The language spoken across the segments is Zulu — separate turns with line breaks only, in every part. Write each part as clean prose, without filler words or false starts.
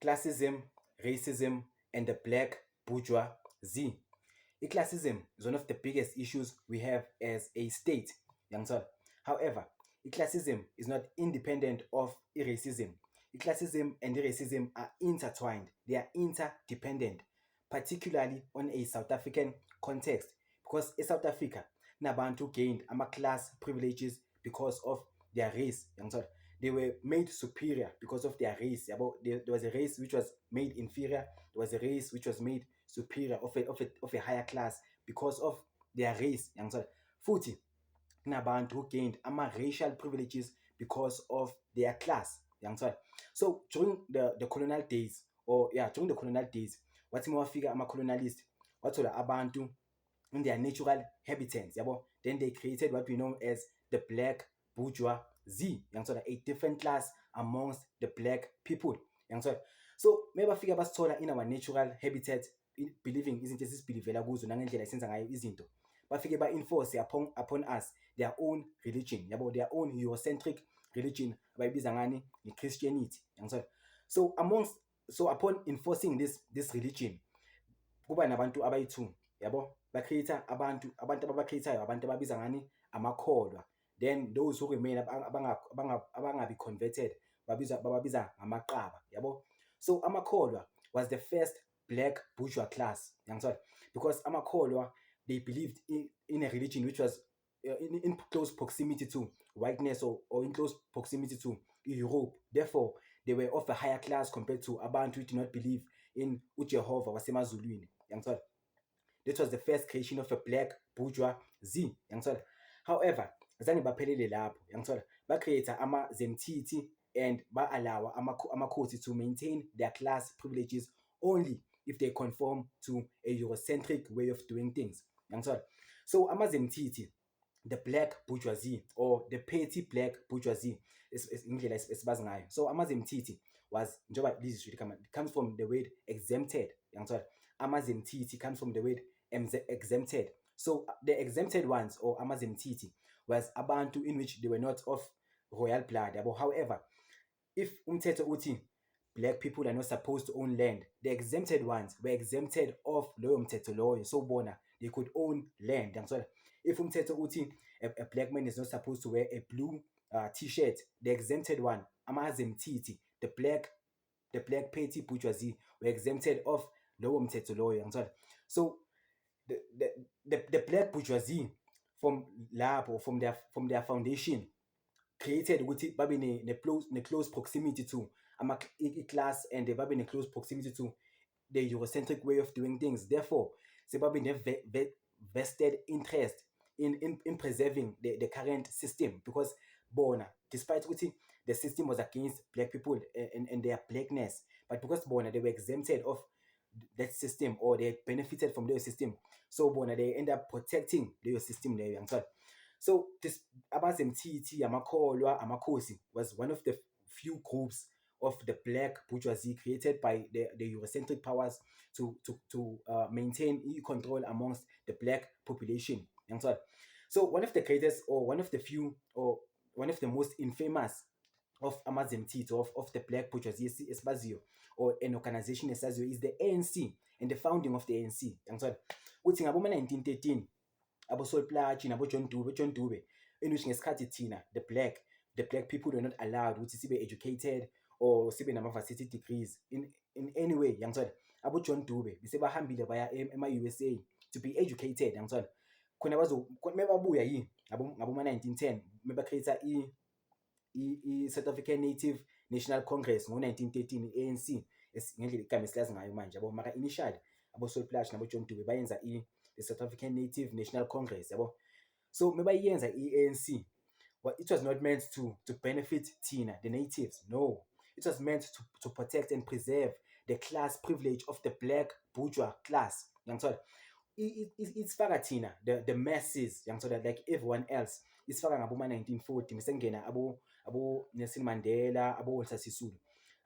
classism, racism, and the black bourgeoisie. Classism is one of the biggest issues we have as a state. However, classism is not independent of racism. Classism and racism are intertwined, they are interdependent, particularly on a South African context. Because in South Africa, Nabantu gained class privileges because of their race. They were made superior because of their race. There was a race which was made inferior. There was a race which was made superior of a higher class because of their race. Futhi, kunabantu who gained racial privileges because of their class. So during the colonial days, during the colonial days, wathi mawafika ama-colonialist wathola abantu in their natural habitats. Then they created what we know as the black bourgeoisie, a different class amongst the black people. So mebafika basithola in our natural habitat, believing izinto esizibhilivela kuzo nangendlela esenza ngayo izinto, bafike ba-enforce upon us their own religion, their own Eurocentric religion abayibiza ngani i-Christianity. So upon enforcing this religion, kuba nabantu abayi-two, ba-creator abantu ababa-creatayo, abantu ababiza ngani amakholwa. Then those who remain abangabi converted bababiza ngamaqaba. So amakholwa was the first black bourgeois class, because amakholwa, they believed in a religion which was in close proximity to whiteness, or in close proximity to Europe. Therefore, they were of a higher class compared to abantu who do not believe in uJehova wasemazulwini. That was the first creation of a black bourgeoisie. However, azange baphelele lapho. Ba-creator ama-Zemtiti and ba-allow amakhosi to maintain their class privileges only if they conform to a Eurocentric way of doing things. So ama-Zemtiti, the black bourgeoisie, or the petty black bourgeoisie, indlela esibazi ngayo. So ama-Zemtiti was, njengoba lizwi ligama, it comes from the word exempted. Ama-Zemtiti comes from the word exempted. So the exempted ones, or ama-Zemtiti, was abantu in which they were not of royal blood. However, if umthetho uthi black people are not supposed to own land, the exempted ones were exempted of loyo mthetho loyo. So bona, they could own land. If umthetho uthi a black man is not supposed to wear a blue t-shirt, the exempted one, ama-Zemtiti, the black petty bourgeoisie, were exempted of lowo mthetho loyo. So the black bourgeoisie from lapho, from their foundation, created ukuthi babe ne close proximity to class, and babe ne close proximity to the Eurocentric way of doing things. Therefore, sebabe ne vested interest in preserving the current system, because bona, despite ukuthi the system was against black people and their blackness, but because bona, they were exempted of that system, or they benefited from their system, so bona, they end up protecting their system there. So this ama-Zemtiti, amakholwa, amakhosi was one of the few groups of the black bourgeoisie created by the Eurocentric powers to maintain control amongst the black population. So one of the greatest, or one of the few, or one of the most infamous of ama-Zemtiti, of the black bourgeoisie esibaziyo, or an organization esaziyo, is the ANC, and the founding of the ANC. Uthi ngaboma 1913, abo-Sol Plaatje nabo-John Dube, in which ngesikhathi thina the black people were not allowed ukuthi sibe educated or sibe nama-varsity degrees in any way. Abo-John Dube besebahambile baya ema-USA to be educated. Khona mebabuya ngaboma 1910, mebacreata i-South African Native National Congress ngo-1913, i-ANC, ngendlela igama esilazi ngayo manje. Mara initially abo-Sol Plaatje nabo-John Dube bayenza the South African Native National Congress. So mebayenza i-ANC, well, it was not meant to benefit Tina, the natives. No, it was meant to protect and preserve the class privilege of the black bourgeois class. It's faka Tina, the masses, like everyone else. It's faka ngaboma 1940, mesengena abo Nelson Mandela, abo Walter Sisulu,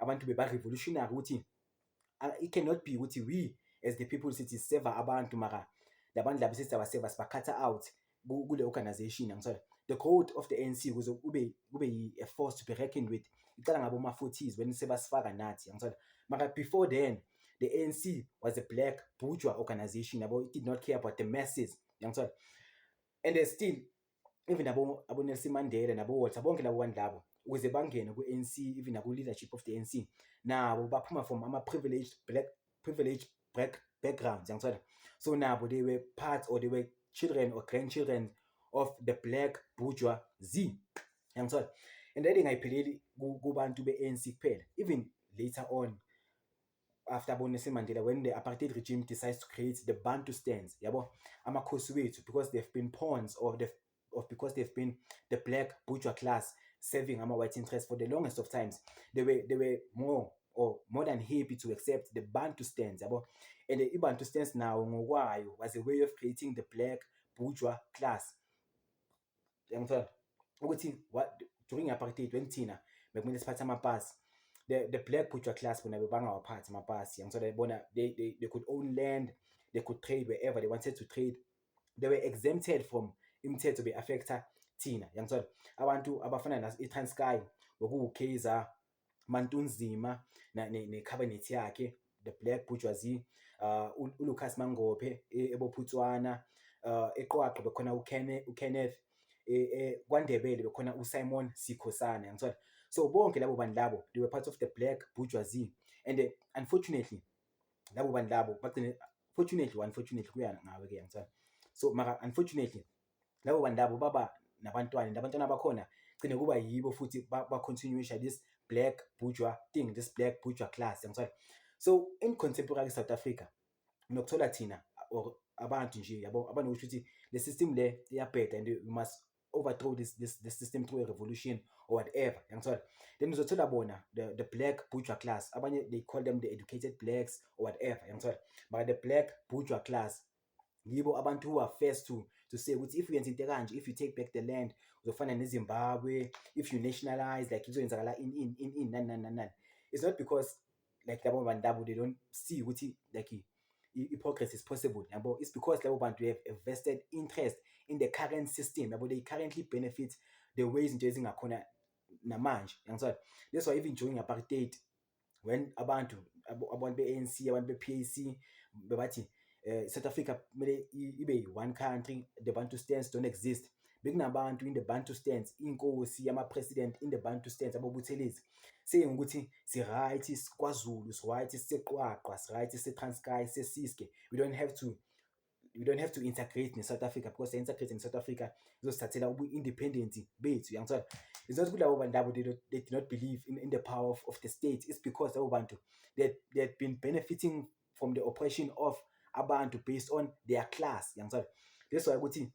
abantu beba-revolutionary ukuthi it cannot be ukuthi we as the people sithi seva abantu, mara labantu labo sithi abaseva sibakhatha out kule organization. The growth of the ANC was ube a force to be reckoned with icala ngabo ma-40s when sebasifaka nathi, yangithola. Mara before then, the ANC was a black bourgeois organization, yabo. It did not care about the masses, yangithola. And still, even abo Nelson Mandela nabo Walter, bonke labo bantu labo ukuze bangene ku-ANC, even naku-leadership of the ANC, nabo baphuma from ama-privileged black backgrounds, yangithola. So nabo they were part, or they were children or grandchildren of the black bourgeoisie, yangithola. And then ngayipheleli kubantu be-ANC kuphela, even later on after Nelson Mandela, when the apartheid regime decides to create the Bantustans, yabo, amakhosi wethu, because they've been pawns because they've been the black bourgeois class serving white interests for the longest of times. They were more than happy to accept the Bantustans, yabo. And the Bantustans now ngokwayo was a way of creating the black bourgeois class. Ukuthi what during apartheid when thina bekumele siphathe amapasi, the black bourgeois class bona bebangawaphathi amapasi, yangithola. Bona they could own land, they could trade wherever they wanted to trade. They were exempted from imithetho be-affecta thina, yangithola. Abantu abafana i-Transkei, okuwuKaiser, Mantunzima ne-cabinet yakhe, the black bourgeoisie, uLucas Mangophe eBophuthatswana, eQwaqwa bekhona uKenneth, kwaNdebele bekhona uSimon Sikhosana, yangithola. So bonke labo bantu labo, they were part of the black bourgeoisie. And unfortunately, labo bantu labo bagcine, unfortunately kuya ngawe ke, yangithola. So mara unfortunately labo bantu labo baba nabantwana bakhona gcine kuba yibo futhi ba-continuisha this black bourgeois thing, this black bourgeois class, yangithola. So in contemporary South Africa, nokuthola thina or abantu nje, yabo, abanokusho ukuthi the system le iyabheda and we must overthrow this system through a revolution or whatever, yangithola. Then uzothola bona the black bourgeois class, abanye they call them the educated blacks or whatever, yangithola. But the black bourgeois class yibo abantu who are first to say ukuthi if uyenza into kanje, if you take back the land, uzofana neZimbabwe, if you nationalize, like kuzoyenzakala in nani. It's not because like labo bantu they don't see ukuthi like progress is possible, yabo. It's because labo bantu have a vested interest in the current system, yabo. They currently benefit the ways into ezingakhona namanje, yangithola. That's why even during apartheid, when abantu be-ANC, abantu be-PAC bebathi South Africa kumele ibe one country, the Bantustans don't exist, bekunabantu in the Bantustans, inkosi yama-president in the Bantustans, abobuthelezi, saying ukuthi si-right kwaZulu, si-right seQwaqwa, si-right se-Transkei, se-Ciskei. We don't have to integrate in South Africa, because the integrate in South Africa izosithathela ubu-independence bethu, yangithola. It's not good labo bantu they do not believe in the power of the state. It's because labo bantu they had been benefiting from the oppression of abantu based on their class, yangithola. That's why ukuthi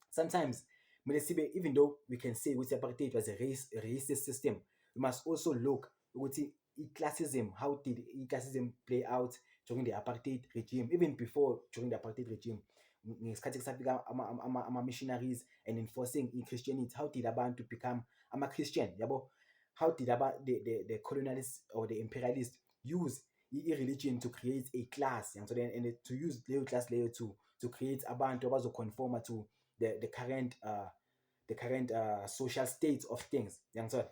sometimes even though we can say ukuthi apartheid was a racist system, we must also look ukuthi classism, how did classism play out during the apartheid regime, even before during the apartheid regime, ngesikhathi kusafika ama-missionaries and enforcing Christianity. How did abantu become ama-Christian, yabo? How did the colonialists or the imperialists use religion to create a class, and so then and to use leyo class layer to create abantu abazoconforma to the current social state of things, yangithola.